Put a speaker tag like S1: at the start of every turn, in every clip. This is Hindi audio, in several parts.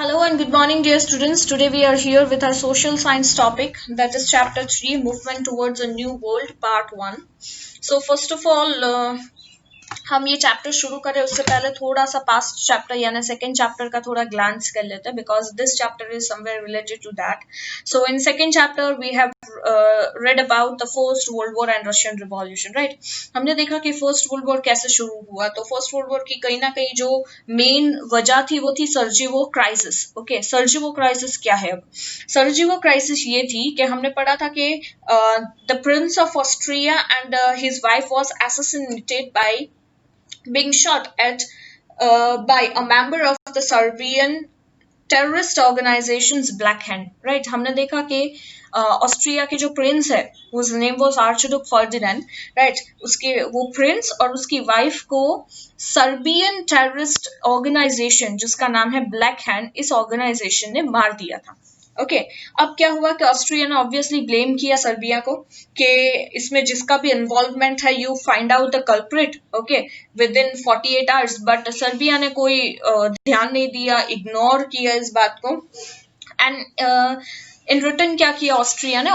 S1: Hello and good morning, dear students. Today we are here with our social science topic, that is chapter 3, Movement Towards a New World, part 1. So first of all, हम ये चैप्टर शुरू करें उससे पहले थोड़ा सा पास्ट चैप्टर यानी सेकंड चैप्टर का थोड़ा ग्लांस कर लेते हैं, because this chapter is somewhere related to that. So in second chapter we have read about the first world war and Russian revolution, right? हमने देखा कि फर्स्ट वर्ल्ड वॉर कैसे शुरू हुआ. तो फर्स्ट वर्ल्ड वॉर की कहीं ना कहीं जो मेन वजह थी वो थी सर्जिवो क्राइसिस. ओके, सर्जिवो क्राइसिस क्या है? अब सर्जिवो क्राइसिस ये थी कि हमने पढ़ा था कि the Prince of Austria and his wife was assassinated by being shot at by a member of the Serbian terrorist organization's Black Hand, right? हमने देखा कि ऑस्ट्रिया के जो प्रिंस है, whose name was Archduke Ferdinand, right? उसके वो प्रिंस और उसकी वाइफ को सर्बियन टेररिस्ट ऑर्गेनाइजेशन जिसका नाम है ब्लैक हैंड, इस ऑर्गेनाइजेशन ने मार दिया था. ओके, अब क्या हुआ कि ऑस्ट्रिया ने ऑब्वियसली ब्लेम किया सर्बिया को कि इसमें जिसका भी इन्वॉल्वमेंट है you find out the culprit, okay, with in 48 hours. But Serbia ने कोई ध्यान नहीं दिया, इग्नोर किया इस बात को. एंड इन रिटर्न क्या किया ऑस्ट्रिया ने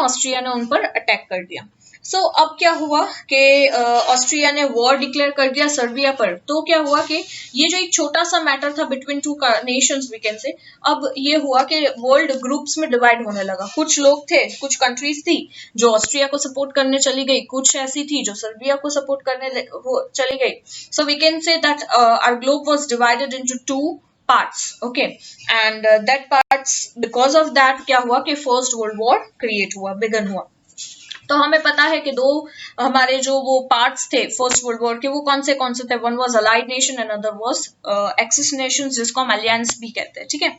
S1: उन पर अटैक कर दिया. सो अब क्या हुआ कि ऑस्ट्रिया ने वॉर डिक्लेयर कर दिया सर्बिया पर. तो क्या हुआ कि ये जो एक छोटा सा मैटर था between two nations we can say, अब ये हुआ कि वर्ल्ड ग्रुप्स में डिवाइड होने लगा. कुछ लोग थे, कुछ कंट्रीज थी जो ऑस्ट्रिया को सपोर्ट करने चली गई, कुछ ऐसी थी जो सर्बिया को सपोर्ट करने चली गई. So we can say that our globe was divided into two parts, okay, and that parts because of that क्या हुआ कि फर्स्ट वर्ल्ड वॉर क्रिएट हुआ, बिगन हुआ. तो हमें पता है कि दो हमारे जो वो पार्ट्स थे फर्स्ट वर्ल्ड वॉर के, वो कौन से थे? One was allied nation and other was axis nation, जिसको हम अलियंस भी कहते हैं. ठीक है,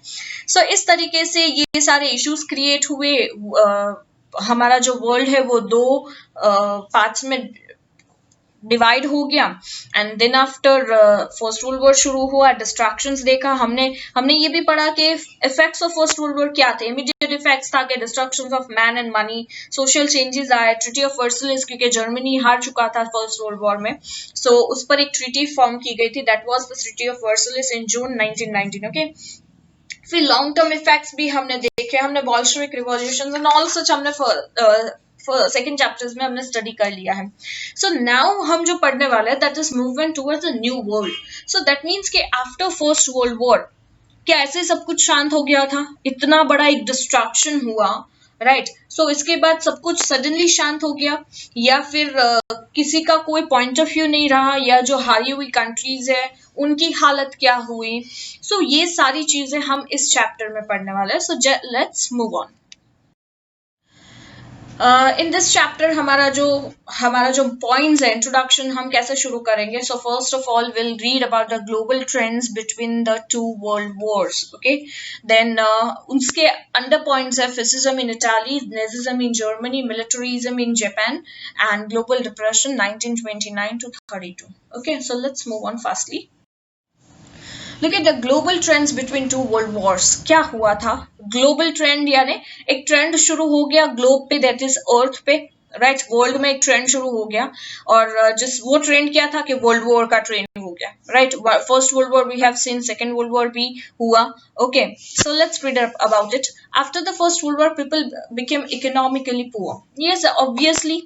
S1: सो इस तरीके से ये सारे इश्यूज क्रिएट हुए. हमारा जो वर्ल्ड है वो दो पार्ट्स में डिवाइड हो गया. And then after first world war शुरू हुआ, डिस्ट्रैक्शंस देखा हमने ये भी पढ़ा कि effects of first world war क्या थे. इमीडिएट इफेक्ट्स था कि destructions of man and money, social changes आए, ट्रीटी ऑफ वर्सलिस, क्योंकि जर्मनी हार चुका था फर्स्ट वर्ल्ड वॉर में. सो उस पर एक ट्रीटी फॉर्म की गई थी, that was the treaty of Versailles in June 1919. Okay, फिर लॉन्ग टर्म इफेक्ट्स भी हमने देखे, हमने Bolshevik revolution and all such हमने सेकेंड चैप्टर्स में हमने स्टडी कर लिया है. सो नाउ हम जो पढ़ने वाले हैं that is movement towards a new world. So that means कि आफ्टर फर्स्ट वर्ल्ड वॉर क्या ऐसे सब कुछ शांत हो गया था? इतना बड़ा एक डिस्ट्रक्शन हुआ, राइट? सो इसके बाद सब कुछ सडनली शांत हो गया, या फिर किसी का कोई पॉइंट ऑफ व्यू नहीं रहा, या जो हारी हुई कंट्रीज है उनकी हालत क्या हुई? सो ये सारी चीजें हम इस चैप्टर में पढ़ने वाले हैं. So let's move on. In this chapter हमारा जो पॉइंट्स है, इंट्रोडक्शन हम कैसे शुरू करेंगे. So first of all will read about the global trends between the two world wars. Okay, then उसके अंडर पॉइंट्स है fascism in Italy, Nazism in Germany, militarism in Japan, and global depression 1929 to 32. Okay, so let's move on firstly. Look at the global trends between two world wars. क्या हुआ था? ग्लोबल ट्रेंड यानी एक ट्रेंड शुरू हो गया ग्लोब पे, दैट इज अर्थ पे, राइट? वर्ल्ड में एक ट्रेंड शुरू हो गया, और जिस वो ट्रेंड क्या था कि वर्ल्ड वॉर का ट्रेंड हो गया, right? First world war we have seen, second world war भी हुआ. Okay, so let's read about it. After the first world war people became economically poor. Yes, obviously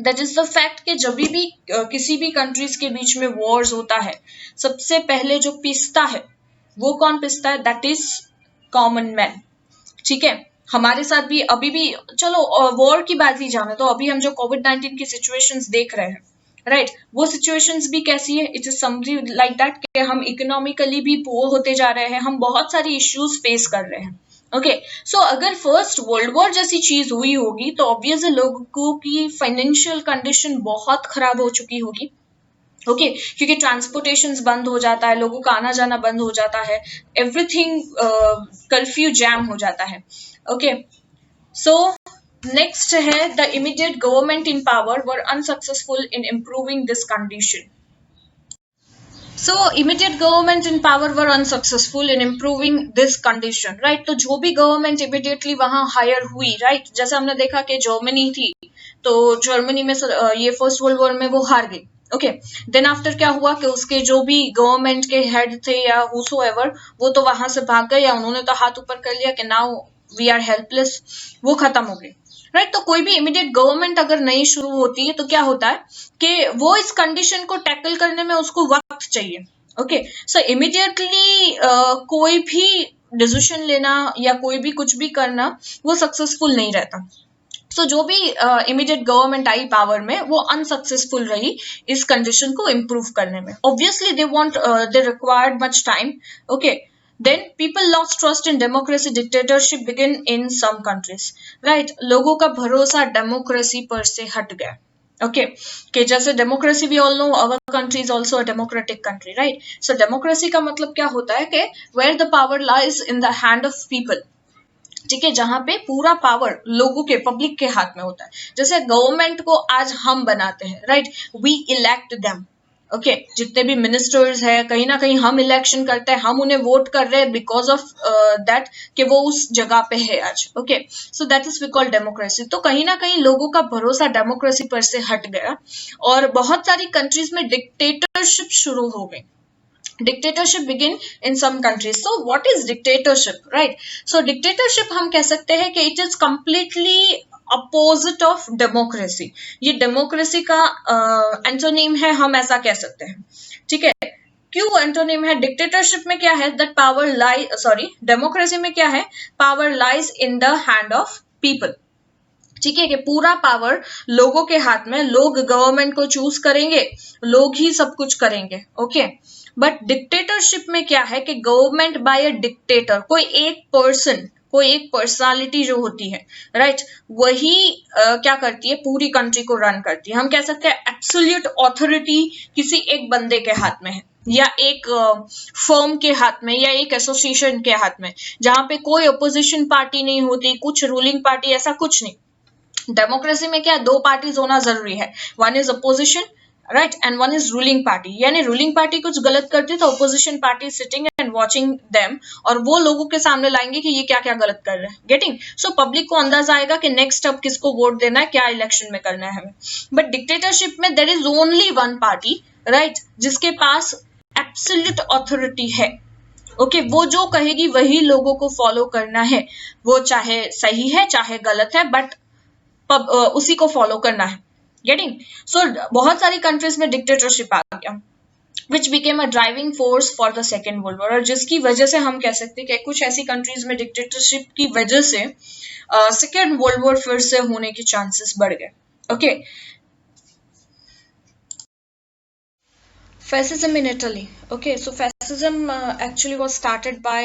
S1: that is the fact कि जब भी किसी भी कंट्रीज के बीच में वॉर्स होता है, सबसे पहले जो पिसता है वो कौन पिसता है? That is common man. ठीक है, हमारे साथ भी अभी भी, चलो वॉर की बात ही जाने तो अभी हम जो कोविड-19 की सिचुएशंस देख रहे हैं, राइट? वो सिचुएशंस भी कैसी है? It is something like that कि हम इकोनॉमिकली भी पुअर होते जा रहे हैं, हम बहुत सारी इश्यूज फेस कर रहे हैं. ओके, सो अगर फर्स्ट वर्ल्ड वॉर जैसी चीज हुई होगी तो ऑब्वियसली लोगों की फाइनेंशियल कंडीशन बहुत खराब हो चुकी होगी. ओके, क्योंकि ट्रांसपोर्टेशन बंद हो जाता है, लोगों का आना जाना बंद हो जाता है, एवरीथिंग कर्फ्यू जैम हो जाता है. ओके, सो नेक्स्ट है the immediate government in power were unsuccessful in improving this condition. So immediate government in power were unsuccessful in improving this condition, right? तो जो भी गवर्नमेंट इमीडिएटली वहां हायर हुई, राइट? जैसे हमने देखा कि जर्मनी थी, तो जर्मनी में ये फर्स्ट वर्ल्ड वॉर में वो हार गई, ओके देन आफ्टर क्या हुआ कि उसके जो भी गवर्नमेंट के हेड थे या हुसोएवर वो तो वहां से भाग गए या उन्होंने तो हाथ ऊपर कर लिया कि नाउ वी आर हेल्पलेस, वो खत्म हो गई राइट। तो कोई भी इमीडिएट गवर्नमेंट अगर नई शुरू होती है तो क्या होता है कि वो इस कंडीशन को टैकल करने में उसको वक्त चाहिए। ओके सो इमीडिएटली कोई भी डिसीजन लेना या कोई भी कुछ भी करना वो सक्सेसफुल नहीं रहता। सो जो भी इमीडिएट गवर्नमेंट आई पावर में वो अनसक्सेसफुल रही इस कंडीशन को इम्प्रूव करने में। Obviously they want they required much time. Okay then people lost trust in democracy, dictatorship begin in some countries right. लोगों का भरोसा डेमोक्रेसी पर से हट गया। ओके कि जैसे democracy we all know our country is also a democratic country right. So democracy का मतलब क्या होता है कि where the power lies in the hand of people, ठीक है, जहां पे पूरा पावर लोगों के पब्लिक के हाथ में होता है। जैसे गवर्नमेंट को आज हम बनाते हैं right, we elect them. Okay जितने भी मिनिस्टर्स है कहीं ना कहीं हम इलेक्शन करते हैं, हम उन्हें वोट कर रहे हैं बिकॉज ऑफ दैट कि वो उस जगह पे है आज। Okay so that is we call democracy. तो कहीं ना कहीं लोगों का भरोसा डेमोक्रेसी पर से हट गया और बहुत सारी कंट्रीज में डिक्टेटरशिप शुरू हो गई। dictatorship begin in some countries. So what is dictatorship, right? So dictatorship हम कह सकते हैं कि it is completely opposite of democracy. ये democracy का एंटोनिम है, हम ऐसा कह सकते हैं। ठीक है, क्यों एंटोनिम है? डिक्टेटरशिप में क्या है, that power lie sorry democracy में क्या है, power lies in the hand of people. ठीक है कि पूरा पावर लोगों के हाथ में, लोग गवर्नमेंट को चूज करेंगे, लोग ही सब कुछ करेंगे। ओके बट डिक्टेटरशिप में क्या है कि गवर्नमेंट बाय अ डिक्टेटर, कोई एक पर्सन, कोई एक पर्सनालिटी जो होती है राइट वही क्या करती है, पूरी कंट्री को रन करती है। हम कह सकते हैं एब्सोल्यूट ऑथोरिटी किसी एक बंदे के हाथ में है या एक फर्म के हाथ में या एक एसोसिएशन के हाथ में, जहां पे कोई अपोजिशन पार्टी नहीं होती, कुछ रूलिंग पार्टी, ऐसा कुछ नहीं। डेमोक्रेसी में क्या, दो पार्टीज होना जरूरी है, one is opposition right and one is ruling party. यानी रूलिंग पार्टी कुछ गलत करती है तो opposition party sitting and watching them, और वो लोगों के सामने लाएंगे कि ये क्या क्या गलत कर रहे हैं। गेटिंग सो पब्लिक को अंदाजा आएगा कि नेक्स्ट अब किसको वोट देना है, क्या इलेक्शन में करना है हमें। बट डिक्टेटरशिप में there is only one party right जिसके पास एब्सोल्यूट ऑथोरिटी है। ओके वो जो कहेगी वही लोगों को फॉलो करना है, वो चाहे सही है चाहे गलत है, बट उसी को फॉलो करना है। गेटिंग सो बहुत सारी कंट्रीज में डिक्टेटरशिप आ गया which became a driving force for the second World war, और जिसकी वजह से हम कह सकते हैं कि कुछ ऐसी कंट्रीज में डिक्टेटरशिप की वजह से सेकेंड वर्ल्ड वॉर फिर से होने के चांसेस बढ़ गए। Okay Fascism in Italy. Okay, so fascism actually was started by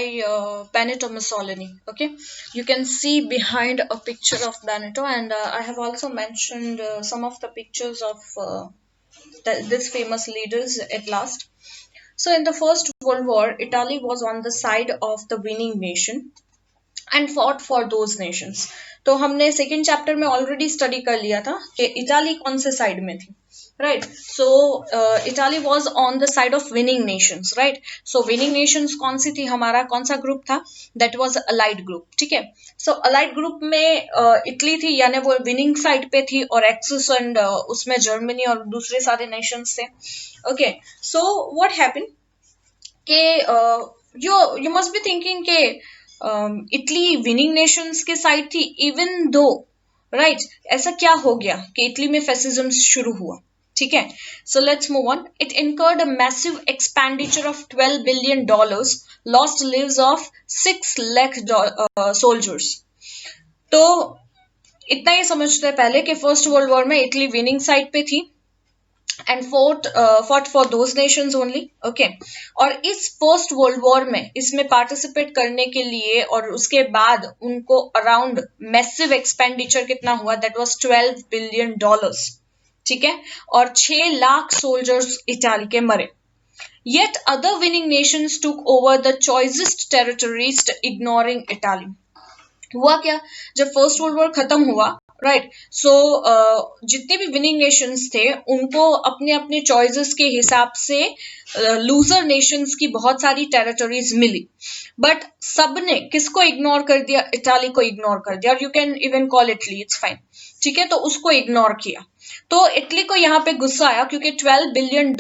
S1: Benito Mussolini. Okay, you can see behind a picture of Benito, and I have also mentioned some of the pictures of this famous leaders at last. So in the First World War, Italy was on the side of the winning nation and fought for those nations. तो हमने सेकेंड चैप्टर में ऑलरेडी स्टडी कर लिया था कि इटाली कौन से साइड में थी right. So Italy was on the side of winning Nations right. So winning Nations कौन सी थी, हमारा कौन सा ग्रुप था, दैट वाज अलाइड ग्रुप। ठीक है, सो अलाइड ग्रुप में इटली थी, यानी वो विनिंग साइड पे थी, और एक्सिस एंड उसमें जर्मनी और दूसरे सारे नेशंस थे। ओके सो व्हाट हैपेंड के यू मस्ट बी थिंकिंग के इटली विनिंग नेशंस के साइड थी इवन दो राइट। ऐसा क्या हो गया कि इटली में फैसिज्म शुरू हुआ। ठीक है, so let's move on. It incurred a massive expenditure of $12 billion, lost lives of 6 lakh soldiers. तो इतना ही समझते हैं पहले कि फर्स्ट वर्ल्ड वॉर में इटली विनिंग साइड पे थी and fought for those nations only. Okay, और इस पोस्ट वर्ल्ड वॉर में इसमें पार्टिसिपेट करने के लिए और उसके बाद उनको अराउंड मैसिव एक्सपेंडिचर कितना हुआ, दैट वाज $12 billion। ठीक है, और 6 लाख सोल्जर्स इटाली के मरे। Yet other winning nations took over the choicest territories, ignoring Italy. हुआ क्या, जब फर्स्ट वर्ल्ड वॉर खत्म हुआ राइट. सो जितने भी विनिंग नेशंस थे उनको अपने अपने चॉइसेस के हिसाब से लूजर नेशंस की बहुत सारी टेरिटरीज मिली, बट सबने किसको इग्नोर कर दिया? इटाली को इग्नोर कर दिया, और you can even call Italy, it's fine. ठीक है, तो उसको इग्नोर किया. तो इटली को यहाँ पे गुस्सा आया क्योंकि $12 बिलियन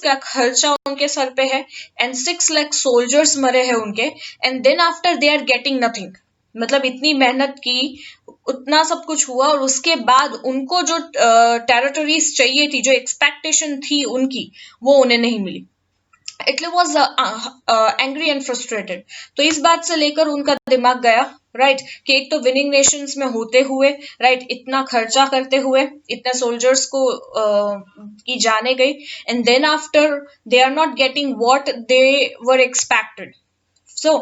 S1: का खर्चा उनके सर पे है एंड 6 लाख सोल्जर्स मरे हैं उनके, and then after they are getting nothing. मतलब इतनी मेहनत की, उतना सब कुछ हुआ, और उसके बाद उनको जो टेरिटरीज चाहिए थी, जो एक्सपेक्टेशन थी उनकी, वो उन्हें नहीं मिली. Italy was angry and frustrated. तो इस बात से लेकर उनका दिमाग गया, राइट, कि एक तो विनिंग नेशंस में होते हुए, राइट, इतना खर्चा करते हुए, इतने सोल्जर्स को की जाने गई, and then after they are not getting what they were expected. So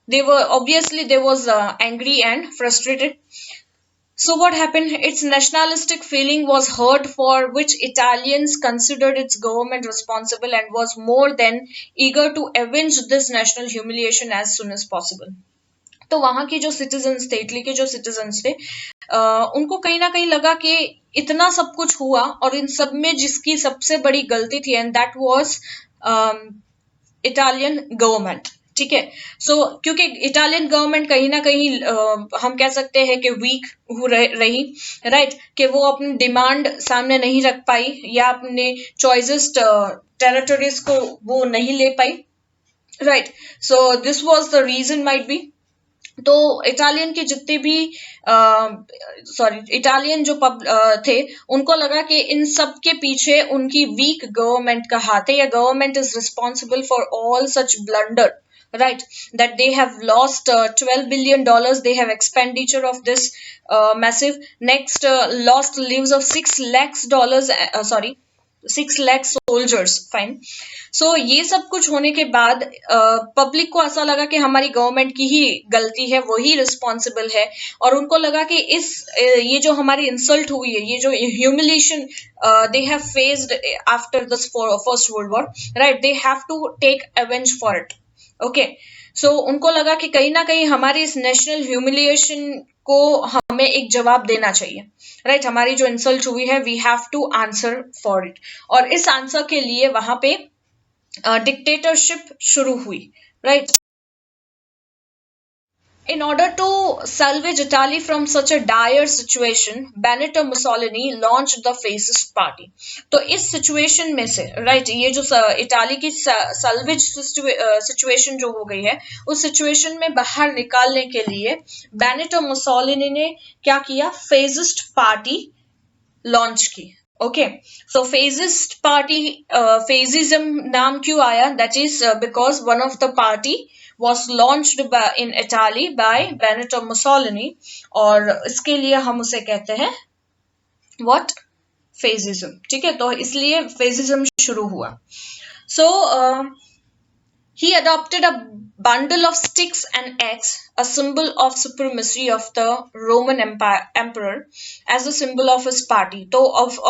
S1: they were obviously they was angry and frustrated. So what happened? Its nationalistic feeling was hurt, for which Italians considered its government responsible and was more than eager to avenge this national humiliation as soon as possible. तो वहां के जो सिटीजन्स थे, इटली के जो सिटीजन्स थे, उनको कहीं ना कहीं लगा कि इतना सब कुछ हुआ और इन सब में जिसकी सबसे बड़ी गलती थी, and that was Italian government. ठीक है. सो क्योंकि इटालियन गवर्नमेंट कहीं ना कहीं हम कह सकते हैं कि वीक रही, राइट, कि वो अपनी डिमांड सामने नहीं रख पाई या अपने चॉइसेस टेरिटरीज को वो नहीं ले पाई, right. So this was the reason might be. तो इटालियन के जितने भी इटालियन जो थे, उनको लगा कि इन सब के पीछे उनकी वीक गवर्नमेंट का हाथ है, या government is responsible for all such blunder, right, that they have lost $12 billion. They have expenditure of this massive. Next, lost lives of $6 lakh soldiers. Fine. So ये सब कुछ होने के बाद पब्लिक को ऐसा लगा कि हमारी गवर्नमेंट की ही गलती है, वही रिस्पॉन्सिबल है, और उनको लगा कि ये जो हमारी इंसल्ट हुई है, ये जो humiliation they have faced after this first world war, right, they have to take revenge for it. Okay. So उनको लगा कि कहीं ना कहीं हमारी इस नेशनल ह्यूमिलिएशन को हमें एक जवाब देना चाहिए, राइट. हमारी जो इंसल्ट हुई है, we have to answer for it. और इस आंसर के लिए वहां पे डिक्टेटरशिप शुरू हुई, right. In order to salvage Italy from such a dire situation, Benito Mussolini launched the Fascist Party. तो इस सिचुएशन में से, राइट, ये जो इटाली की सल्वेज सिचुएशन जो हो गई है, उस सिचुएशन में बाहर निकालने के लिए बेनिटो मुसोलिनी ने क्या किया? फेसिस्ट पार्टी लॉन्च की. ओके. सो फेसिस्ट पार्टी, फेसिज्म नाम क्यों आया? That is because one of the party was launched in Italy by Benito Mussolini, और इसके लिए हम उसे कहते हैं what? Fascism. ठीक है, तो इसलिए fascism शुरू हुआ. So he adopted a bundle of sticks and eggs, a symbol of supremacy of the Roman emperor, as a symbol of his party. तो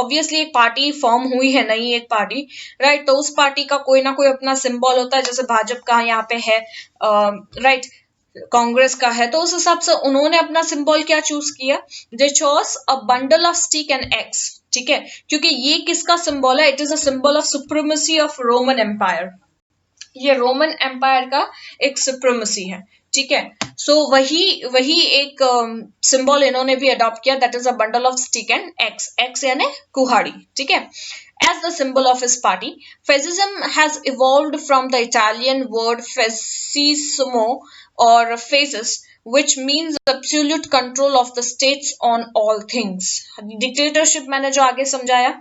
S1: obviously एक पार्टी फॉर्म हुई है, नई एक पार्टी, राइट. तो उस पार्टी का कोई ना कोई अपना सिंबल होता है, जैसे भाजपा का यहाँ पे है, राइट, कांग्रेस का है. तो उस हिसाब से उन्होंने अपना सिंबल क्या चूज किया? They chose a bundle of stick and axe. ठीक है, क्योंकि ये किसका सिंबल है? It is a symbol of supremacy of Roman empire. ये रोमन एम्पायर का एक सुप्रीमेसी है. ठीक है. सो वही एक सिंबल इन्होंने भी अडॉप्ट किया, that is a bundle of stick and x. X यानी कुहाड़ी. ठीक है. As the symbol of his party, fascism has evolved from the Italian word fascismo or fascis, which means absolute control of the states on all things. Dictatorship मैंने जो आगे समझाया,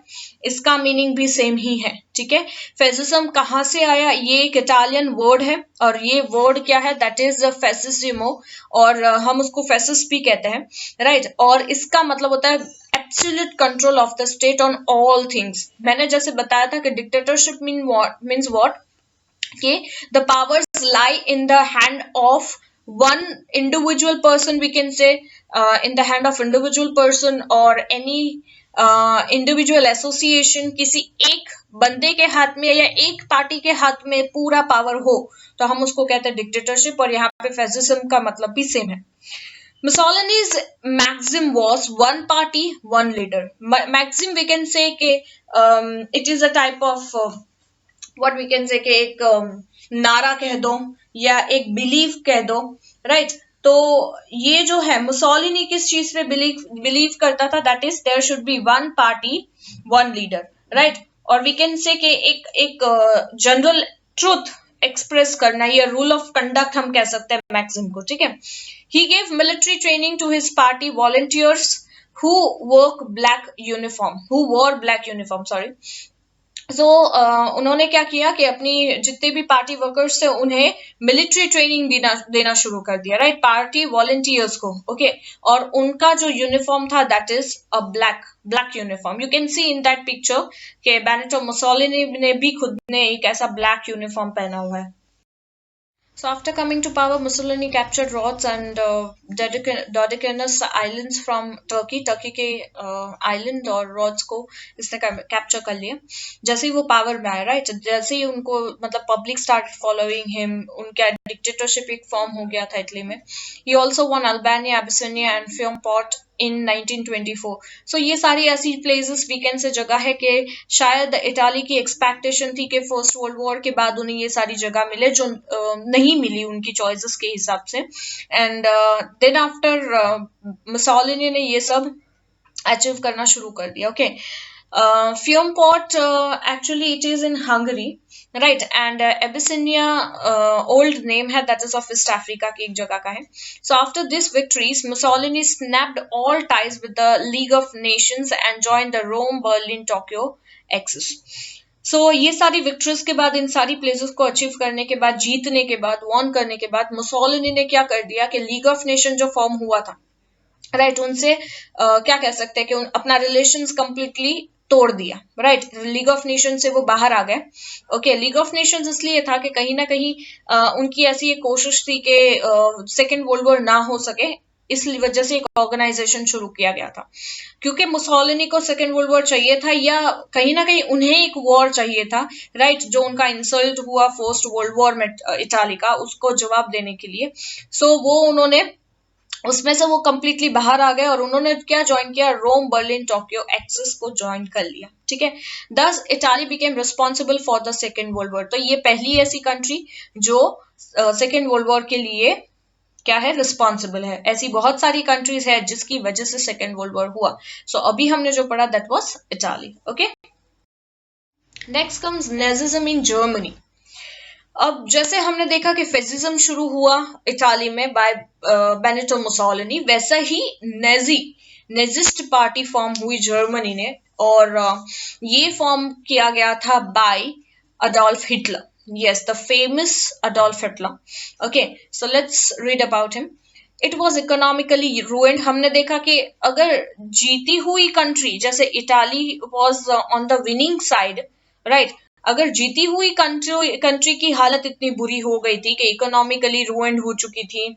S1: इसका मीनिंग भी सेम ही है. ठीक है. fascism कहाँ से आया? ये एक इटालियन वर्ड है, और ये वर्ड क्या है? दैट इज fascismo, और हम उसको fascist भी कहते हैं, राइट. और इसका मतलब होता है absolute control of the state on all things. मैंने जैसे बताया था कि dictatorship means what? कि the powers lie in the hand of one individual person, we can say, in the hand of individual person or any individual association. किसी एक बंदे के हाथ में या एक पार्टी के हाथ में पूरा पावर हो, तो हम उसको कहते हैं डिक्टेटरशिप. और यहाँ पे fascism का मतलब भी सेम है. Mussolini's maxim was one party, one leader. Maxim we can say कि it is a type of what we can say कि एक नारा कह दो या एक बिलीव कह दो, राइट? तो ये जो है मुसोलिनी किस चीज पे बिलीव बिलीव करता था, that is there should be one party one leader, right? और वी कैन से कि एक जनरल ट्रुथ एक्सप्रेस करना, ये रूल ऑफ कंडक्ट हम कह सकते हैं मैक्सिम को, ठीक है? He gave military training to his party volunteers who work black uniform who wore black uniform, sorry. So उन्होंने क्या किया कि अपनी जितने भी पार्टी वर्कर्स थे उन्हें मिलिट्री ट्रेनिंग देना शुरू कर दिया, राइट? पार्टी वॉलंटियर्स को, ओके? और उनका जो यूनिफॉर्म था that is a black uniform. You can see in that picture कि बेनिटो मुसोलिनी ने भी खुद ने एक ऐसा ब्लैक यूनिफॉर्म पहना हुआ है. So after coming to power, Mussolini captured Rhodes and Dodecanus Islands from Turkey. Turkey के island और Rhodes को इसने capture कर लिया जैसे ही वो power में आया, right? जैसे ही उनको मतलब public started following him, उनका dictatorship एक form हो गया था इटली में. He also won Albania, Abyssinia and Fiumport in 1924. So ये सारी ऐसी places weekend से जगह है कि शायद इटाली की expectation थी कि फर्स्ट वर्ल्ड वॉर के बाद उन्हें ये सारी जगह मिले जो नहीं मिली उनकी choices के हिसाब से. एंड देन आफ्टर मुसोलिनी ने ये सब अचीव करना शुरू कर दिया, okay? Fiumport, actually it is in Hungary, right? And Abyssinia, old name है, that is of East Africa की एक जगह का है. So after these victories, Mussolini snapped all ties with the League of Nations and joined the Rome, Berlin, Tokyo axis. So ये सारी विक्ट्रीज के बाद, इन सारी प्लेसेस को अचीव करने के बाद, जीतने के बाद, वॉन करने के बाद, मुसोलिनी ने क्या कर दिया कि लीग ऑफ नेशन जो फॉर्म हुआ था, राइट, उनसे क्या कह सकते हैं कि अपना रिलेशंस कंप्लीटली तोड़ दिया, राइट? लीग ऑफ नेशन से वो बाहर आ गए, ओके? लीग ऑफ नेशंस इसलिए था कि कहीं ना कहीं उनकी ऐसी एक कोशिश थी कि सेकेंड वर्ल्ड वॉर ना हो सके, इसलिए वजह से एक ऑर्गेनाइजेशन शुरू किया गया था, क्योंकि मुसोलिनी को सेकेंड वर्ल्ड वॉर चाहिए था या कहीं ना कहीं उन्हें एक वॉर चाहिए था, राइट? जो उनका इंसल्ट हुआ फर्स्ट वर्ल्ड वॉर में इटाली का, उसको जवाब देने के लिए. सो वो उन्होंने उसमें से वो कंप्लीटली बाहर आ गए और उन्होंने क्या ज्वाइन किया, रोम, बर्लिन, टोक्यो एक्सिस को ज्वाइन कर लिया, ठीक है? दस Italy became responsible for the second World war. तो ये पहली ऐसी कंट्री जो सेकेंड वर्ल्ड वॉर के लिए क्या है, रिस्पॉन्सिबल है. ऐसी बहुत सारी कंट्रीज है जिसकी वजह से सेकेंड वर्ल्ड वॉर हुआ. सो अभी हमने जो पढ़ा that was Italy, okay? Next comes Nazism in Germany. अब जैसे हमने देखा कि फेसिज्म शुरू हुआ इटाली में बाय बेनिटो मुसोलिनी, वैसा ही नेजिस्ट पार्टी फॉर्म हुई जर्मनी ने, और ये फॉर्म किया गया था by Adolf Hitler. yes, the famous Adolf Hitler. Okay, so let's read about him. It was economically ruined. हमने देखा कि अगर जीती हुई कंट्री जैसे Italy was on the winning side, right? अगर जीती हुई कंट्री की हालत इतनी बुरी हो गई थी कि इकोनॉमिकली रूइंड हो चुकी थी,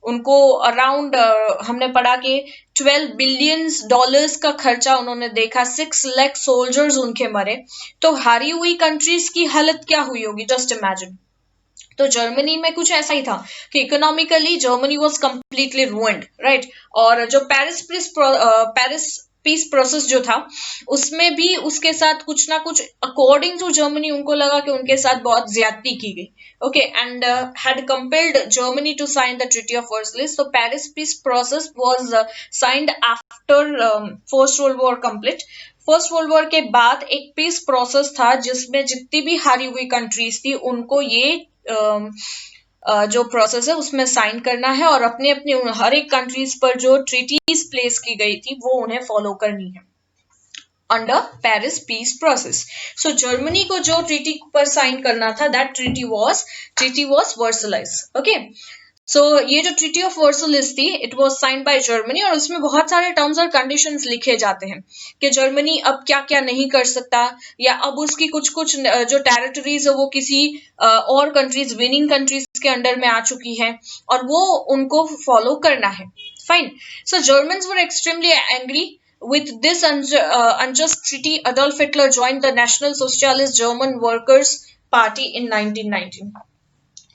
S1: उनको अराउंड हमने पढ़ा कि 12 बिलियन डॉलर्स का खर्चा उन्होंने देखा, 6 लाख सोल्जर्स उनके मरे, तो हारी हुई कंट्रीज की हालत क्या हुई होगी, जस्ट इमेजिन. तो जर्मनी में कुछ ऐसा ही था कि economically Germany was completely ruined, right? और जो पेरिस पीस प्रोसेस जो था उसमें भी उसके साथ कुछ ना कुछ अकॉर्डिंग टू जर्मनी उनको लगा कि उनके साथ बहुत ज्यादती की गई, okay? And had compelled Germany to sign the treaty of Versailles. तो Paris peace process was signed after first world war complete. First world war के बाद एक पीस प्रोसेस था जिसमें जितनी भी हारी हुई कंट्रीज थी उनको ये जो प्रोसेस है उसमें साइन करना है और अपने अपने हर एक कंट्रीज पर जो ट्रीटीज प्लेस की गई थी वो उन्हें फॉलो करनी है अंडर पेरिस पीस प्रोसेस. सो जर्मनी को जो ट्रीटी पर साइन करना था दैट ट्रीटी वाज वर्सलाइज, ओके? सो ये जो ट्रीटी ऑफ वर्सलिस थी it was signed by Germany और उसमें बहुत सारे टर्म्स और कंडीशंस लिखे जाते हैं कि जर्मनी अब क्या क्या नहीं कर सकता, या अब उसकी कुछ कुछ जो टेरिटरीज है वो किसी और कंट्रीज, विनिंग कंट्रीज के अंडर में आ चुकी है और वो उनको फॉलो करना है. Fine. So Germans were extremely angry with this unjust treaty. Adolf Hitler joined the National Socialist German Workers Party in 1919.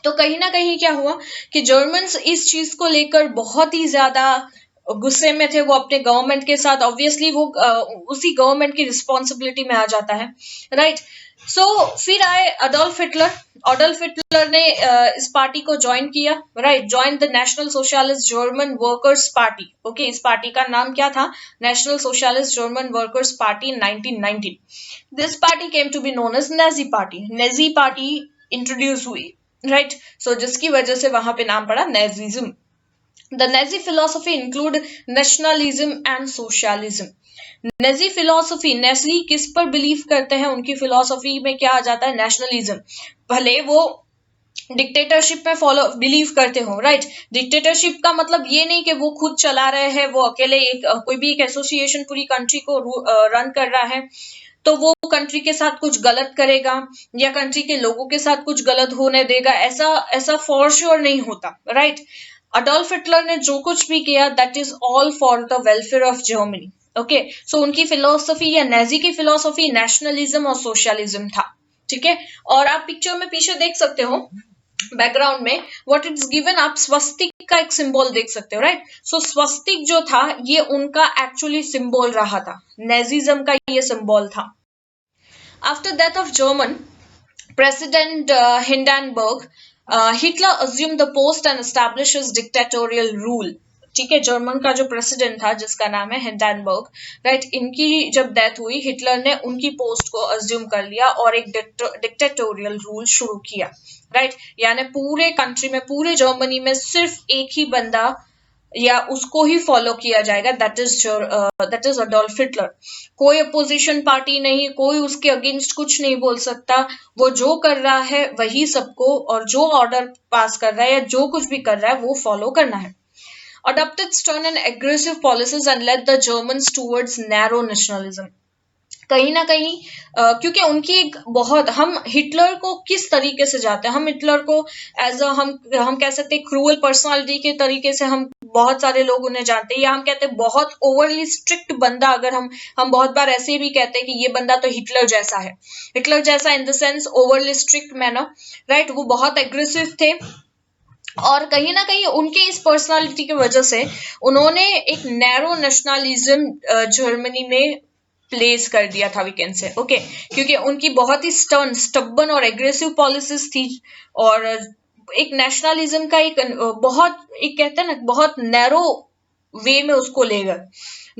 S1: तो कहीं ना कहीं क्या हुआ कि जर्मन्स इस चीज को लेकर बहुत ही ज्यादा गुस्से में थे। वो अपने गवर्नमेंट के साथ, ऑब्वियसली वो उसी गवर्नमेंट की रिस्पॉन्सिबिलिटी में आ जाता है, राइट। सो फिर आए अडोल्फ हिटलर। अडोल्फ हिटलर ने इस पार्टी को ज्वाइन किया, right, join the National Socialist German Workers Party. Okay, इस पार्टी का नाम क्या था? National Socialist German Workers Party in 1919। This party came to be known as Nazi party. Nazi party introduce हुई, राइट। सो जिसकी वजह से वहां पे नाम पड़ा Nazism. The Nazi philosophy include nationalism and socialism. Nazi philosophy, Nazi किस पर बिलीव करते हैं? उनकी फिलोसफी में क्या आ जाता है? नेशनलिज्म। भले वो डिक्टेटरशिप में फॉलो बिलीव करते हो, राइट। डिक्टेटरशिप का मतलब ये नहीं कि वो खुद चला रहे हैं, वो अकेले कोई भी एक एसोसिएशन पूरी कंट्री को रन कर रहा है तो वो कंट्री के साथ कुछ गलत करेगा या कंट्री के लोगों के साथ कुछ गलत होने देगा, ऐसा ऐसा फॉर श्योर नहीं होता, राइट। अडोल्फ हिटलर ने जो कुछ भी किया that is all for the welfare of Germany. Okay, so उनकी फिलोसफी या नेजी की फिलोसफी नेशनलिज्म और सोशलिज्म था, ठीक है। और आप पिक्चर में पीछे देख सकते हो बैकग्राउंड में व्हाट इट्स गिवन, आप स्वस्तिक का एक सिंबल देख सकते हो, राइट। सो स्वस्तिक जो था ये उनका एक्चुअली सिंबल रहा था, नेजिज्म का ये सिंबल था। After death of German president Hindenburg, Hitler assumed the post and established his dictatorial rule। ठीक है, जर्मन का जो प्रेसिडेंट था जिसका नाम है हिंडनबर्ग, राइट, इनकी जब डेथ हुई हिटलर ने उनकी पोस्ट को अज्यूम कर लिया और एक डिक्टेटोरियल रूल शुरू किया, राइट। यानी पूरे कंट्री में, पूरे जर्मनी में सिर्फ एक ही बंदा या उसको ही फॉलो किया जाएगा, दैट इज अडोल्फ हिटलर। कोई अपोजिशन पार्टी नहीं, कोई उसके अगेंस्ट कुछ नहीं बोल सकता। वो जो कर रहा है वही सबको, और जो ऑर्डर पास कर रहा है या जो कुछ भी कर रहा है वो फॉलो करना है। Adopted stern and aggressive policies and led the Germans towards narrow nationalism। कहीं ना कहीं क्योंकि उनकी एक बहुत, हम हिटलर को किस तरीके से जाते हैं, हम हिटलर को एज अ हम कह सकते हैं क्रूअल पर्सनालिटी के तरीके से हम बहुत सारे लोग उन्हें जानते हैं, या हम कहते हैं बहुत ओवरली स्ट्रिक्ट बंदा। अगर हम बहुत बार ऐसे भी कहते हैं कि ये बंदा तो हिटलर जैसा है, हिटलर जैसा in the sense overly strict manner, right. वो बहुत एग्रेसिव थे और कहीं ना कहीं उनके इस पर्सनालिटी की वजह से उन्होंने एक नैरो नेशनलिज्म जर्मनी में प्लेस कर दिया था, वी कैन से, ओके। क्योंकि उनकी बहुत ही स्टर्न, स्टबन और एग्रेसिव पॉलिसीज थी और एक नेशनलिज्म का एक बहुत, एक कहते हैं ना, बहुत नैरो वे में उसको ले गए।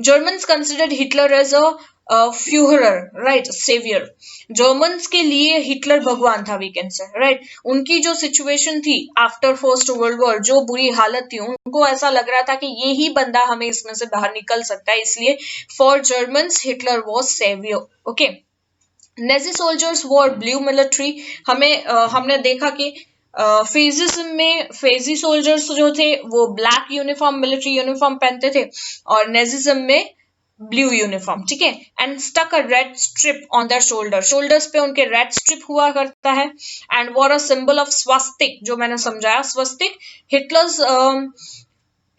S1: Germans considered Hitler as a Fuhrer, right, saviour. Germans के लिए हिटलर भगवान था, वी कैन से, राइट। उनकी जो सिचुएशन थी आफ्टर फर्स्ट वर्ल्ड वॉर, जो बुरी हालत थी, उनको ऐसा लग रहा था कि ये ही बंदा हमें इसमें से बाहर निकल सकता है, इसलिए for Germans Hitler was saviour, okay. Nazi soldiers wore blue military. हमने देखा कि फेजिज्म में फेजी सोल्जर्स जो थे वो ब्लैक यूनिफॉर्म, मिलिट्री यूनिफॉर्म पहनते थे, और नेजिज्म में ब्लू यूनिफॉर्म, ठीक है। And stuck a red strip on their shoulder, shoulders पे उनके रेड स्ट्रिप हुआ करता है। And wore a symbol of स्वस्तिक, जो मैंने समझाया स्वस्तिक।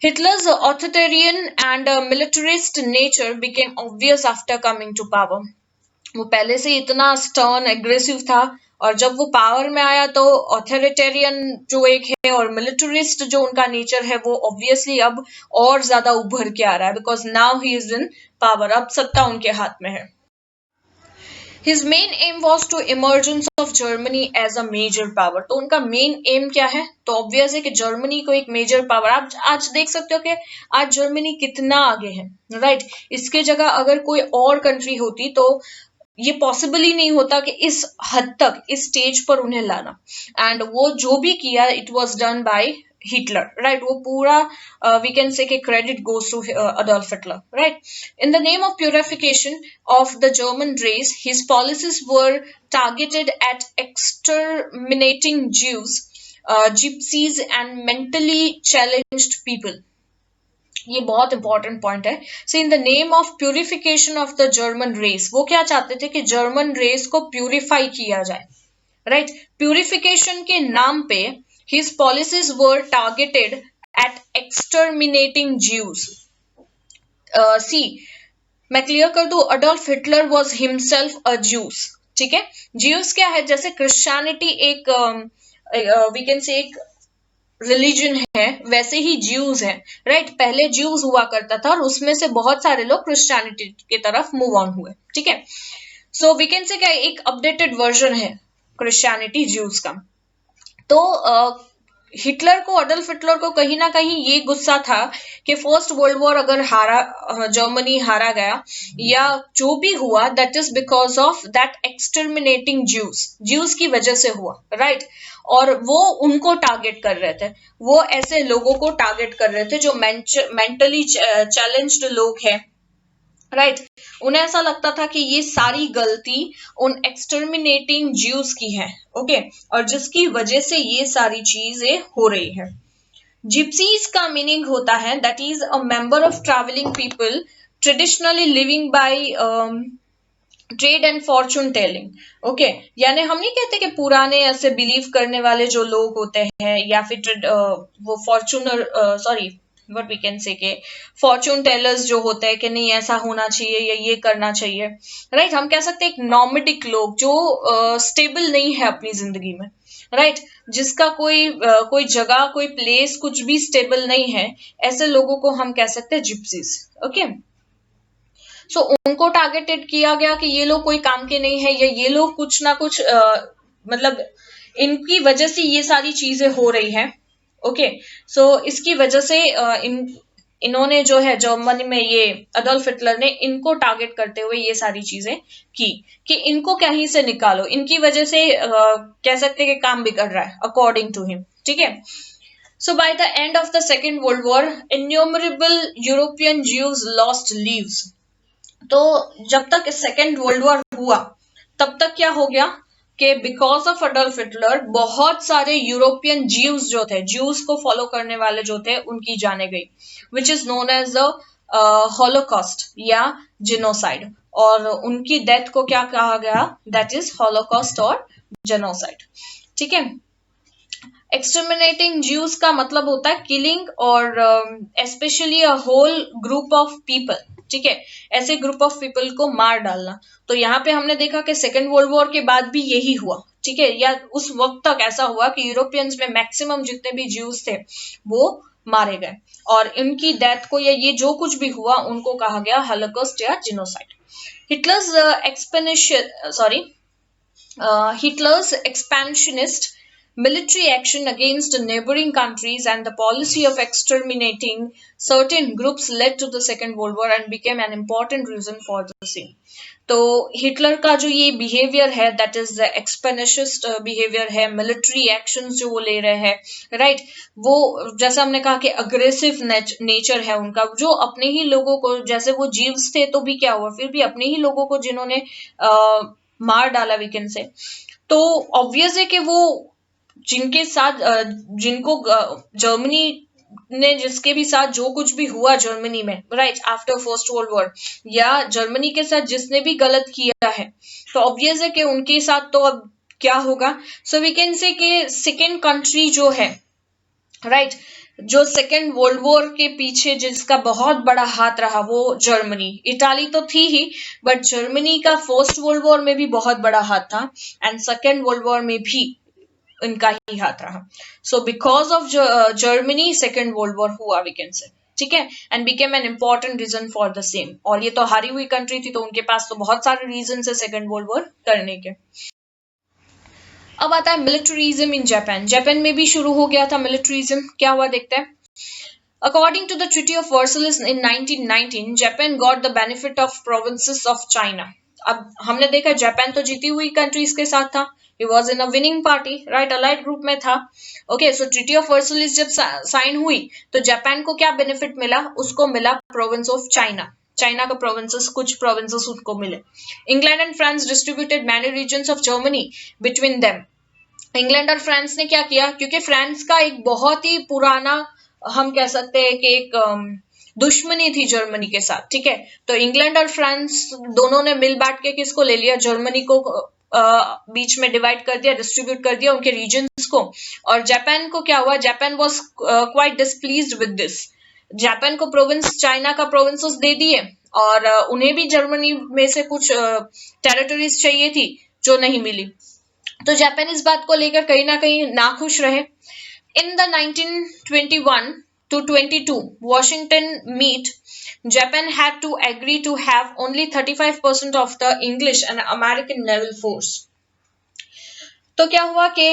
S1: Hitler's authoritarian and militarist nature became obvious after coming to power। वो पहले से इतना स्टर्न एग्रेसिव था और जब वो पावर में आया तो ऑथोरिटेरियन जो एक है और मिलिटरिस्ट जो उनका नेचर है वो ऑब्वियसली अब और ज्यादा उभर के आ रहा है, because now he is in power, अब सत्ता उनके हाथ में है। His main aim was to emergence of Germany as a major power। तो उनका मेन एम क्या है? तो ऑब्वियस है कि जर्मनी को एक मेजर पावर, आप आज देख सकते हो कि आज जर्मनी कितना आगे है, राइट। इसके जगह अगर कोई और कंट्री होती तो ये पॉसिबल ही नहीं होता कि इस हद तक, इस स्टेज पर उन्हें लाना। एंड वो जो भी किया it was done by Hitler, right. वो पूरा we can say credit goes to Adolf Hitler, right. In the name of purification of the German race his policies were targeted at exterminating Jews, gypsies and mentally challenged people. ये बहुत इंपॉर्टेंट पॉइंट है। So in the name of purification of the German race, वो क्या चाहते थे कि जर्मन रेस को प्यूरिफाई किया जाए, राइट। प्यूरिफिकेशन के नाम पे his policies were targeted at exterminating Jews. See मैं क्लियर कर दूं, Adolf Hitler was himself a Jews, ठीक है। ज्यूस क्या है? जैसे क्रिश्चियनिटी एक वी कैन से एक रिलीजन है, वैसे ही ज्यूज है, राइट। पहले ज्यूज हुआ करता था और उसमें से बहुत सारे लोग क्रिश्चियनिटी की तरफ मूव ऑन हुए, ठीक है। सो वी कैन से क्या एक अपडेटेड वर्जन है क्रिश्चियनिटी ज्यूज का। तो हिटलर को, अडल्फ हिटलर को कहीं ना कहीं ये गुस्सा था कि फर्स्ट वर्ल्ड वॉर अगर जर्मनी हारा गया या जो भी हुआ, that is because of that exterminating Jews की वजह से हुआ, राइट। और वो उनको टारगेट कर रहे थे, वो ऐसे लोगों को टारगेट कर रहे थे जो मेंटली चैलेंज्ड लोग हैं, राइट। उन्हें ऐसा लगता था कि ये सारी गलती उन एक्सटर्मिनेटिंग ज्यूज की है, ओके, और जिसकी वजह से ये सारी चीजें हो रही है। जिप्सीज का मीनिंग होता है that is a member of travelling people traditionally living by trade and Fortune telling, okay. यानी हम नहीं कहते कि पुराने ऐसे बिलीव करने वाले जो लोग होते हैं या फिर वो fortuner sorry what we can say के फॉर्चून टेलर्स जो होते हैं कि नहीं ऐसा होना चाहिए या ये करना चाहिए, राइट। हम कह सकते हैं एक नॉमेडिक लोग जो स्टेबल नहीं है अपनी जिंदगी में, राइट। जिसका कोई जगह, कोई प्लेस, कुछ भी स्टेबल नहीं है, ऐसे लोगों को हम कह सकते हैं जिप्सीज, ओके। सो उनको टारगेटेड किया गया कि ये लोग कोई काम के नहीं है या ये लोग कुछ ना कुछ मतलब इनकी वजह से ये सारी चीजें हो रही हैं, ओके। सो इसकी वजह से इन्होंने जो है जर्मनी में ये अडोल्फ हिटलर ने इनको टारगेट करते हुए ये सारी चीजें की कि इनको कहीं से निकालो, इनकी वजह से कह सकते हैं कि काम बिगड़ रहा है अकॉर्डिंग टू हिम, ठीक है। So by the end of the Second World War, innumerable European Jews lost lives. तो जब तक सेकेंड वर्ल्ड वॉर हुआ तब तक क्या हो गया कि बिकॉज ऑफ अडोल्फ हिटलर बहुत सारे यूरोपियन ज्यूज जो थे, ज्यूज को फॉलो करने वाले जो थे, उनकी जाने गई, which is known as the Holocaust या जेनोसाइड। और उनकी डेथ को क्या कहा गया, दैट इज हॉलोकॉस्ट और जेनोसाइड, ठीक है। एक्सटर्मिनेटिंग ज्यूज का मतलब होता है किलिंग और specially a whole group of people, ठीक है, ऐसे ग्रुप ऑफ पीपल को मार डालना। तो यहाँ पे हमने देखा कि सेकेंड वर्ल्ड वॉर के बाद भी यही हुआ, ठीक है, या उस वक्त तक ऐसा हुआ कि यूरोपियंस में मैक्सिमम जितने भी ज्यूज थे वो मारे गए और इनकी डेथ को या ये जो कुछ भी हुआ उनको कहा गया हॉलोकॉस्ट या genocide. Hitler's expansionist military action against neighboring countries and the policy of exterminating certain groups led to the Second World War and became an important reason for the same. तो हिटलर का जो ये बिहेवियर है दैट इज एक्सपेनिशिस्ट बिहेवियर है, मिलिट्री एक्शंस जो वो ले रहे हैं, राइट, वो जैसा हमने कहा कि अग्रेसिव नेचर है उनका, जो अपने ही लोगों को, जैसे वो जीव्स थे तो भी क्या हुआ, फिर भी अपने ही लोगों को जिन्होंने मार डाला वीकेंड से, तो ऑब्वियस है कि वो जिनके साथ जिनको जर्मनी ने जिसके भी साथ जो कुछ भी हुआ जर्मनी में, right, after first world war, या जर्मनी के साथ जिसने भी गलत किया है, तो ऑब्वियस है कि उनके साथ तो अब क्या होगा। सो वी कैन से कि सेकेंड कंट्री जो है, राइट, जो सेकेंड वर्ल्ड वॉर के पीछे जिसका बहुत बड़ा हाथ रहा वो जर्मनी, इटाली तो थी ही बट जर्मनी का फर्स्ट वर्ल्ड वॉर में भी बहुत बड़ा हाथ था एंड सेकेंड वर्ल्ड वॉर में भी इनका ही हाथ रहा। So because of Germany Second World War हुआ वी कैन से, ठीक है, and became an important reason for the same. और ये तो हारी हुई कंट्री थी तो उनके पास तो बहुत सारे रीजन है सेकेंड वर्ल्ड वॉर करने के। अब आता है मिलिट्रिज्म इन जापान। जापान में भी शुरू हो गया था मिलिट्रिज्म, क्या हुआ देखते हैं। According to the Treaty of Versailles in 1919, Japan got the benefit of provinces of China. अब हमने देखा जापान तो जीती हुई कंट्रीज के साथ था, he was in a winning party, right, allied group में था, okay, so Treaty of Versailles जब साइन हुई तो जापान को क्या बेनिफिट मिला, उसको मिला प्रोविंस ऑफ चाइना, चाइना का प्रोविंसेस, कुछ प्रोविंसेस उनको मिले। England and France distributed many reasons of Germany between them. England और फ्रांस ने क्या किया, क्योंकि फ्रांस का एक बहुत ही पुराना, हम कह सकते हैं कि एक दुश्मनी थी जर्मनी के साथ, ठीक है, तो इंग्लैंड और फ्रांस दोनों ने मिल बांट के किसको ले लिया, जर्मनी को बीच में डिवाइड कर दिया, डिस्ट्रीब्यूट कर दिया उनके रीजन्स को। और जापान को क्या हुआ, Japan was quite displeased with this, Japan को प्रोविंस, चाइना का प्रोविंसेस दे दिए और उन्हें भी जर्मनी में से कुछ टेरिटरीज चाहिए थी जो नहीं मिली, तो जापान इस बात को लेकर कहीं ना कहीं नाखुश रहे। In the 1921 to 22 Washington meet, Japan had to agree to have only 35% of the English and American naval force. तो क्या हुआ कि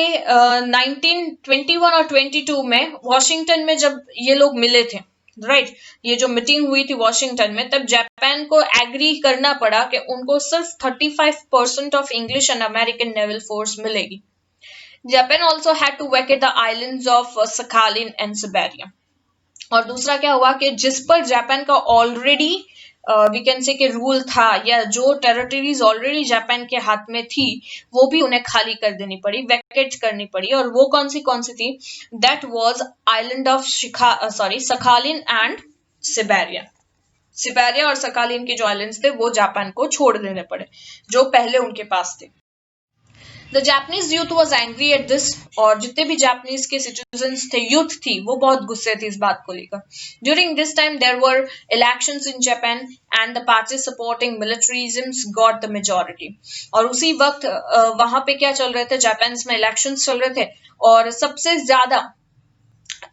S1: 1921 और 22 में वॉशिंगटन में जब ये लोग मिले थे, राइट, ये जो मीटिंग हुई थी वॉशिंगटन में, तब जापान को एग्री करना पड़ा कि उनको सिर्फ 35% of English and American naval force मिलेगी। Japan also had to vacate the islands of Sakhalin and Siberia. और दूसरा क्या हुआ कि जिस पर जापान का already we can say rule था, या जो टेरिटरीज ऑलरेडी जापान के हाथ में थी, वो भी उन्हें खाली कर देनी पड़ी, वैकेट करनी पड़ी। और वो कौन सी थी? That was island of Sakhalin and Siberia. Siberia और सखालिन के जो आइलैंड्स थे वो जापान को छोड़ देने पड़े, जो पहले उनके पास थे। The Japanese youth was angry at this, और जितने भी जापानीज के सिटीजन्स थे, यूथ थी, वो बहुत गुस्से थे इस बात को लेकर। During this time there were elections in Japan and the parties supporting militarism got the majority. और उसी वक्त वहां पे क्या चल रहे थे? जापान में इलेक्शंस चल रहे थे, और सबसे ज्यादा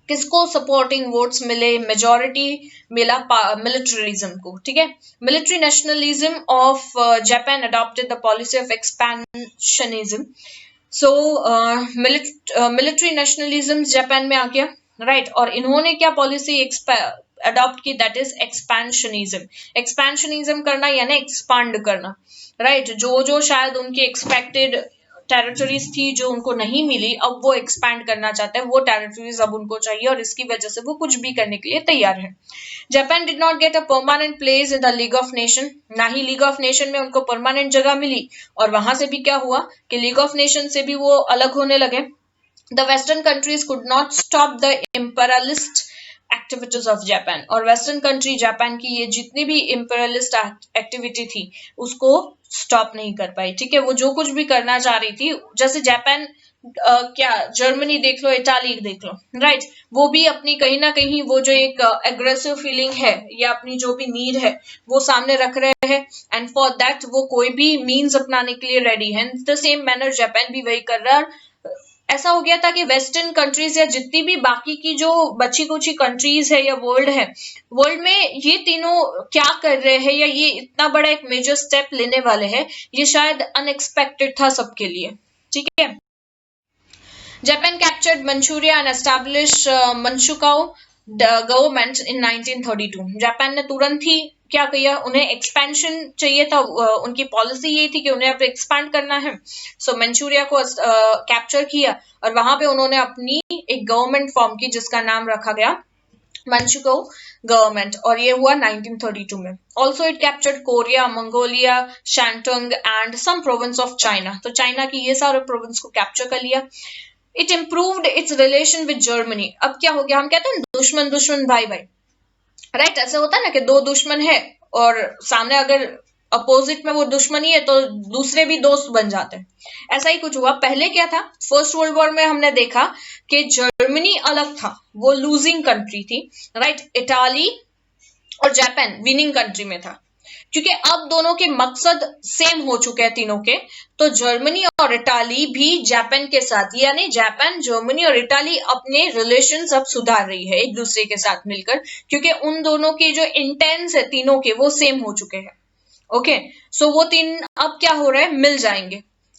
S1: किसको सपोर्टिंग वोट्स मिले? मेजॉरिटी मिला मिलिट्रिज्म को, ठीक है। Military nationalism of Japan adopted the policy of expansionism. So military nationalism Japan में आ गया, राइट, और इन्होंने क्या पॉलिसी अडॉप्ट की? That is expansionism. एक्सपेंशनिज्म करना यानी एक्सपांड करना, राइट। जो शायद उनकी एक्सपेक्टेड टेरिटरीज थी जो उनको नहीं मिली, अब वो एक्सपैंड करना चाहते हैं, वो टेरिटरीज अब उनको चाहिए, और इसकी वजह से वो कुछ भी करने के लिए तैयार है। Japan did not get a permanent place in the league of nation, ना ही लीग ऑफ नेशन में उनको परमानेंट जगह मिली, और वहां से भी क्या हुआ कि लीग ऑफ नेशन से भी वो अलग होने लगे। The western countries could not stop the imperialist activities of Japan, और वेस्टर्न कंट्री जापान की ये जितनी भी इम्पेरियलिस्ट एक्टिविटी थी उसको स्टॉप नहीं कर पाई, ठीक है। वो जो कुछ भी करना चाह रही थी, जैसे जापान क्या जर्मनी देख लो, इटाली देख लो, राइट, वो भी अपनी कहीं ना कहीं वो जो एक एग्रेसिव फीलिंग है या अपनी जो भी नीड है वो सामने रख रहे हैं, एंड फॉर दैट वो कोई भी मीन्स अपनाने के लिए रेडी है। द सेम मैनर जापान भी वही कर रहा है। ऐसा हो गया था कि वेस्टर्न कंट्रीज या जितनी भी बाकी की जो बची कुची कंट्रीज है या वर्ल्ड है, वर्ल्ड में ये तीनों क्या कर रहे हैं, या ये इतना बड़ा एक मेजर स्टेप लेने वाले हैं, ये शायद अनएक्सपेक्टेड था सबके लिए, ठीक है। Japan captured Manchuria and establish Manchukuo government in 1932। Japan ने तुरंत ही क्या किया? उन्हें एक्सपेंशन चाहिए था, उनकी पॉलिसी ये थी कि उन्हें अब एक्सपैंड करना है। सो मंचूरिया को कैप्चर किया, और वहां पे उन्होंने अपनी एक गवर्नमेंट फॉर्म की जिसका नाम रखा गया मंचुको गवर्नमेंट, और ये हुआ 1932 में। Also it captured Korea, Mongolia, Shantung and some province of China. तो चाइना की ये सारे प्रोविंस को कैप्चर कर लिया। It improved its relation with Germany. अब क्या हो गया? हम कहते हैं दुश्मन दुश्मन भाई भाई, राइट, ऐसे होता है ना कि दो दुश्मन है और सामने अगर अपोजिट में वो दुश्मनी है तो दूसरे भी दोस्त बन जाते हैं। ऐसा ही कुछ हुआ। पहले क्या था? फर्स्ट वर्ल्ड वॉर में हमने देखा कि जर्मनी अलग था, वो लूजिंग कंट्री थी, राइट। इटाली और जापान विनिंग कंट्री में था, क्योंकि अब दोनों के मकसद सेम हो चुके हैं तीनों के। तो जर्मनी और इटाली भी जापान के साथ, यानी जापान, जर्मनी और इटाली अपने रिलेशंस अब सुधार रही है एक दूसरे के साथ मिलकर, क्योंकि उन दोनों के जो इंटेंस है तीनों के वो सेम हो चुके हैं। ओके, सो वो तीन अब क्या हो रहा है? मिल जाएंगे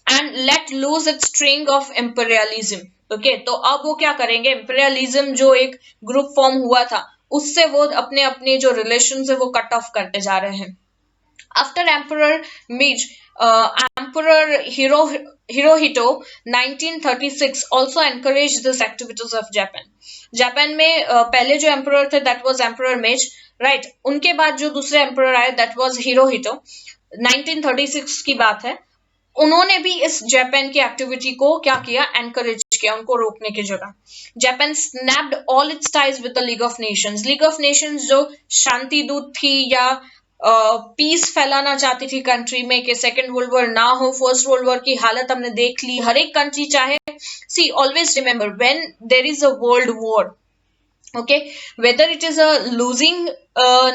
S1: and let lose its string of imperialism. Okay, तो अब वो क्या करेंगे? इम्पेरियलिज्म जो एक ग्रुप फॉर्म हुआ था उससे वो अपने अपने जो रिलेशन है वो कट ऑफ करते जा रहे हैं। After Emperor Meiji, Emperor Hirohito 1936 also encouraged these activities of Japan. Japan में पहले जो एम्परर थे that was Emperor Meiji, right? उनके बाद जो दूसरे एम्परर आए that was Hirohito, 1936 की बात है। उन्होंने भी इस जापान की एक्टिविटी को क्या किया? एनकरेज किया, उनको रोकने की जगह। Japan snapped all it's ties with the league of Nations. League of Nations जो शांति दूत थी या पीस फैलाना चाहती थी कंट्री में कि सेकेंड वर्ल्ड वॉर ना हो। फर्स्ट वर्ल्ड वॉर की हालत हमने देख ली, हर एक कंट्री चाहे, see always remember when there is a world war, Okay, whether it is a losing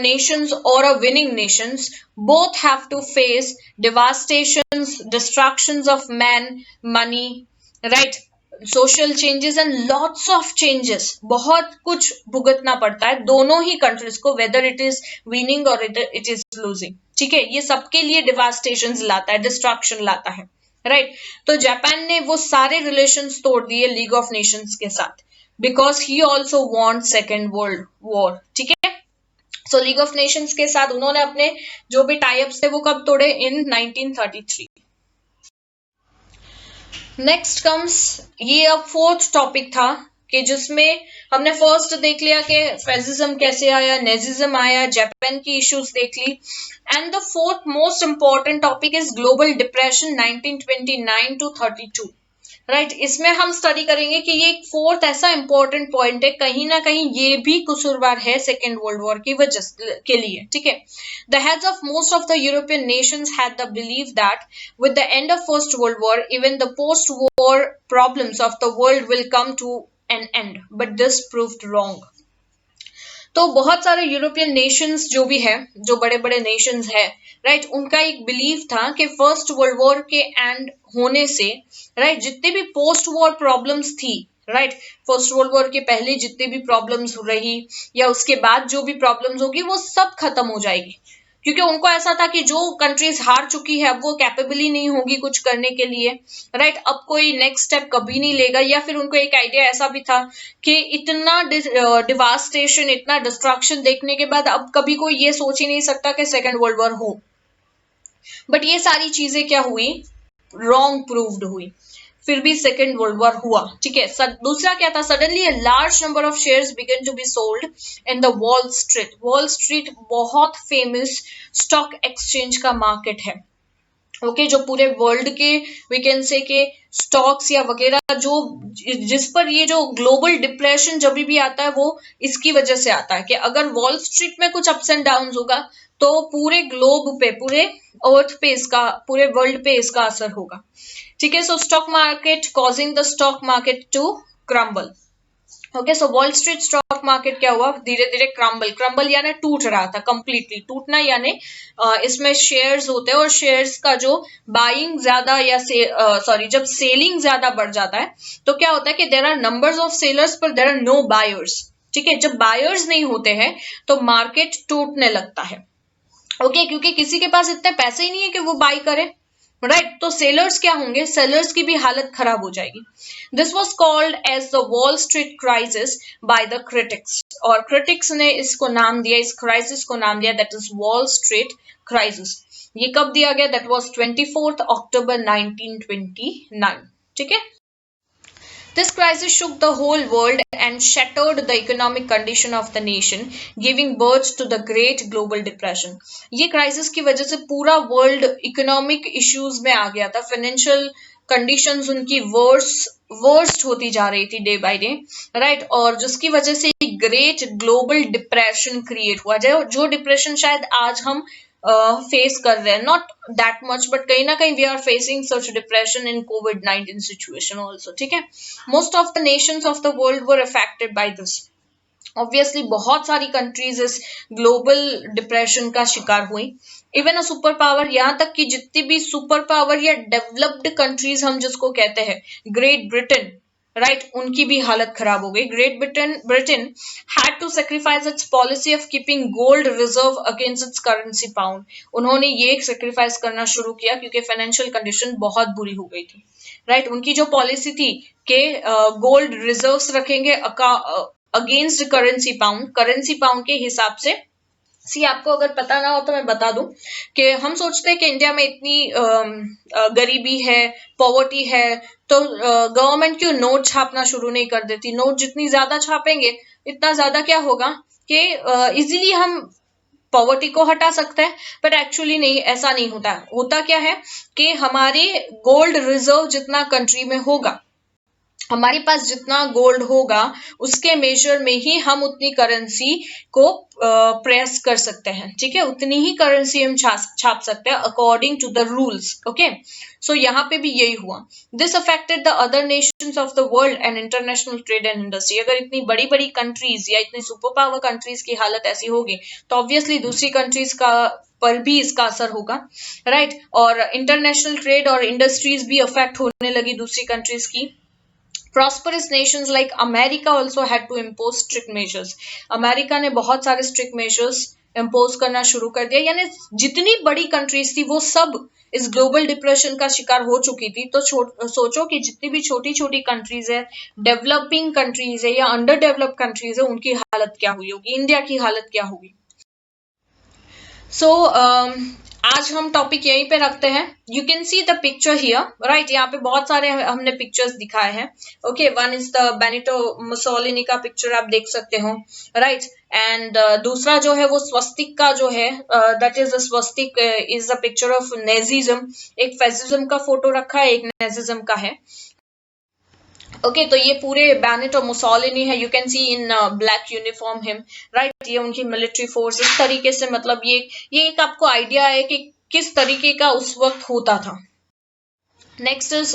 S1: nations or a winning nations, both have to face devastations, destructions of man, money, right, social changes and lots of changes. बहुत कुछ भुगतना पड़ता है दोनों ही कंट्रीज को, whether it is winning or it is losing. ठीक है, ये सबके लिए devastations लाता है, destruction लाता है, राइट तो जापान ने वो सारे रिलेशंस तोड़ दिए लीग ऑफ नेशंस के साथ, because he also want second World war. ठीक है, सो लीग ऑफ नेशंस के साथ उन्होंने अपने जो भी टाइप्स थे वो कब तोड़े? इन 1933. नेक्स्ट कम्स, ये अब फोर्थ टॉपिक था कि जिसमें हमने फर्स्ट देख लिया कि फेसिज्म कैसे आया, नेजिज्म आया, जापान की इश्यूज देख ली, and the fourth most important topic is global depression 1929 to 32. Right इसमें हम स्टडी करेंगे कि ये एक फोर्थ ऐसा इंपॉर्टेंट पॉइंट है, कहीं ना कहीं ये भी कसूरवार है सेकेंड वर्ल्ड वॉर की वजह के लिए. ठीक है, the heads of most of the European nations had the believe that with the end of first world War even the post war problems of the world will come to an end, but this proved wrong. तो बहुत सारे यूरोपियन नेशंस जो भी है, जो बड़े बड़े नेशंस है, राइट उनका एक बिलीव था कि फर्स्ट वर्ल्ड वॉर के एंड होने से, राइट जितने भी पोस्ट वॉर प्रॉब्लम्स थी, राइट फर्स्ट वर्ल्ड वॉर के पहले जितने भी प्रॉब्लम्स रही या उसके बाद जो भी प्रॉब्लम्स होगी वो सब खत्म हो जाएगी, क्योंकि उनको ऐसा था कि जो कंट्रीज हार चुकी है अब वो कैपेबल ही नहीं होगी कुछ करने के लिए, राइट अब कोई नेक्स्ट स्टेप कभी नहीं लेगा. या फिर उनको एक आइडिया ऐसा भी था कि इतना डिवास्टेशन, इतना डिस्ट्रक्शन देखने के बाद अब कभी कोई ये सोच ही नहीं सकता कि सेकेंड वर्ल्ड वॉर हो. बट ये सारी चीजें क्या हुई? रॉन्ग प्रूव्ड हुई, फिर भी सेकेंड वर्ल्ड वॉर हुआ. ठीक है, दूसरा क्या था? Suddenly a large number of shares began to be sold in the Wall Street. Wall Street बहुत फेमस स्टॉक एक्सचेंज का मार्केट है. ओके, जो पूरे वर्ल्ड के वी कैन से के स्टॉक्स या वगैरह जो जिस पर ये जो ग्लोबल डिप्रेशन जब भी आता है वो इसकी वजह से आता है कि अगर वॉल स्ट्रीट में कुछ अप्स एंड डाउन होगा तो पूरे ग्लोब पे, पूरे अर्थ पे इसका, पूरे वर्ल्ड पे इसका असर होगा. ठीक है, so stock market causing the stock market to crumble. Okay, so Wall Street stock market क्या हुआ? धीरे धीरे क्रम्बल यानी टूट रहा था, कंप्लीटली टूटना यानी इसमें शेयर्स होते हैं और शेयर्स का जो बाइंग ज्यादा या जब सेलिंग ज्यादा बढ़ जाता है तो क्या होता है कि there are numbers of sellers पर देयर आर नो बायर्स. ठीक है, जब बायर्स नहीं होते हैं तो मार्केट टूटने लगता है. ओके, क्योंकि किसी के पास इतने पैसे ही नहीं है कि वो बाई करे, राइट तो सेलर्स क्या होंगे? सेलर्स की भी हालत खराब हो जाएगी. This was called as the Wall Street crisis by the critics, और क्रिटिक्स ने इसको नाम दिया, इस क्राइसिस को नाम दिया, that is Wall Street crisis. ये कब दिया गया? That was 24 October 1929. ठीक है, this crisis shook the whole world and shattered the economic condition of the nation, giving birth to the Great Global Depression. ये क्राइसिस की वजह से पूरा वर्ल्ड इकोनॉमिक इश्यूज में आ गया था, फाइनेंशियल कंडीशंस उनकी वर्स्ट होती जा रही थी डे बाय डे, राइट और जिसकी वजह से ग्रेट ग्लोबल डिप्रेशन क्रिएट हुआ, जो डिप्रेशन शायद आज हम फेस कर रहे हैं, नॉट दैट मच बट कहीं ना कहीं we are facing such depression in कोविड-19 सिचुएशन ऑल्सो. ठीक है, most of the nations of the world were affected by this. Obviously बहुत सारी कंट्रीज इस ग्लोबल डिप्रेशन का शिकार हुई. इवन अ सुपर पावर, यहाँ तक कि जितनी भी सुपर पावर या डेवलप्ड कंट्रीज हम जिसको कहते हैं, ग्रेट ब्रिटेन, राइट उनकी भी हालत खराब हो गई. Great Britain had to sacrifice its policy of keeping gold reserve against its currency pound. उन्होंने ये सेक्रीफाइस करना शुरू किया क्योंकि फाइनेंशियल कंडीशन बहुत बुरी हो गई थी, राइट उनकी जो पॉलिसी थी कि गोल्ड रिजर्व्स रखेंगे अगेंस्ट करेंसी पाउंड के हिसाब से. सी आपको अगर पता ना हो तो मैं बता दूं कि हम सोचते हैं कि इंडिया में इतनी गरीबी है, पॉवर्टी है, तो गवर्नमेंट क्यों नोट छापना शुरू नहीं कर देती? नोट जितनी ज्यादा छापेंगे इतना ज्यादा क्या होगा कि इजीली हम पॉवर्टी को हटा सकते हैं. बट एक्चुअली नहीं, ऐसा नहीं होता. होता क्या है कि हमारे गोल्ड रिजर्व जितना कंट्री में होगा, हमारे पास जितना गोल्ड होगा उसके मेजर में ही हम उतनी करेंसी को प्रेस कर सकते हैं, ठीक है, उतनी ही करेंसी हम छाप सकते हैं according to the rules. Okay, so यहाँ पे भी यही हुआ। This affected the other nations of the world and international trade and industry. अगर इतनी बड़ी बड़ी कंट्रीज या इतनी सुपर पावर कंट्रीज की हालत ऐसी होगी तो ऑब्वियसली दूसरी कंट्रीज का पर भी इसका असर होगा, राइट। और इंटरनेशनल ट्रेड और इंडस्ट्रीज भी अफेक्ट होने लगी दूसरी कंट्रीज की। Prosperous nations like America also had to impose strict measures. America ने बहुत सारे strict measures impose करना शुरू कर दिया, यानी जितनी बड़ी कंट्रीज थी वो सब इस ग्लोबल डिप्रेशन का शिकार हो चुकी थी। तो सोचो कि जितनी भी छोटी छोटी कंट्रीज है, डेवलपिंग कंट्रीज है या अंडर डेवलप्ड कंट्रीज है, उनकी हालत क्या हुई होगी, इंडिया की हालत क्या होगी। सो आज हम टॉपिक यहीं पे रखते हैं। You can see the picture here, right. यहाँ पे बहुत सारे हमने पिक्चर्स दिखाए हैं। Okay, one is the Benito Mussolini का पिक्चर आप देख सकते हो, राइट। एंड दूसरा जो है वो स्वस्तिक का जो है, दैट इज स्वस्तिक is the picture of Nazism. एक फैसिज्म का फोटो रखा है, एक नेजिज्म का है। ओके, तो ये पूरे बैनेट और मुसोलिनी है, you can see in black uniform him, right. ये उनकी मिलिट्री फोर्स इस तरीके से, मतलब ये एक आपको आइडिया है कि किस तरीके का उस वक्त होता था। Next is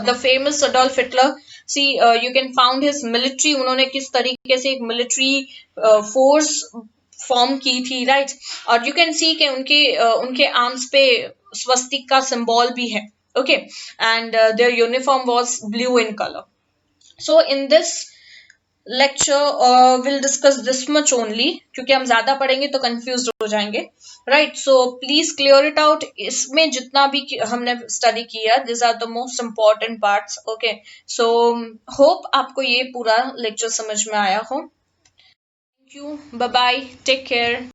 S1: the famous Adolf Hitler. See you can found his military, उन्होंने किस तरीके से एक मिलिट्री फोर्स फॉर्म की थी, राइट। और यू कैन सी के उनके आर्म्स पे स्वस्तिक का सिंबल भी है। Okay, and their uniform was blue in colour. So in this lecture we'll discuss this much only, क्योंकि हम ज्यादा पढ़ेंगे तो कंफ्यूज हो जाएंगे, right. So please clear it out. इसमें जितना भी हमने स्टडी किया, this are the most important parts. Okay, so hope आपको ये पूरा लेक्चर समझ में आया हो। Thank you, bye bye, take care.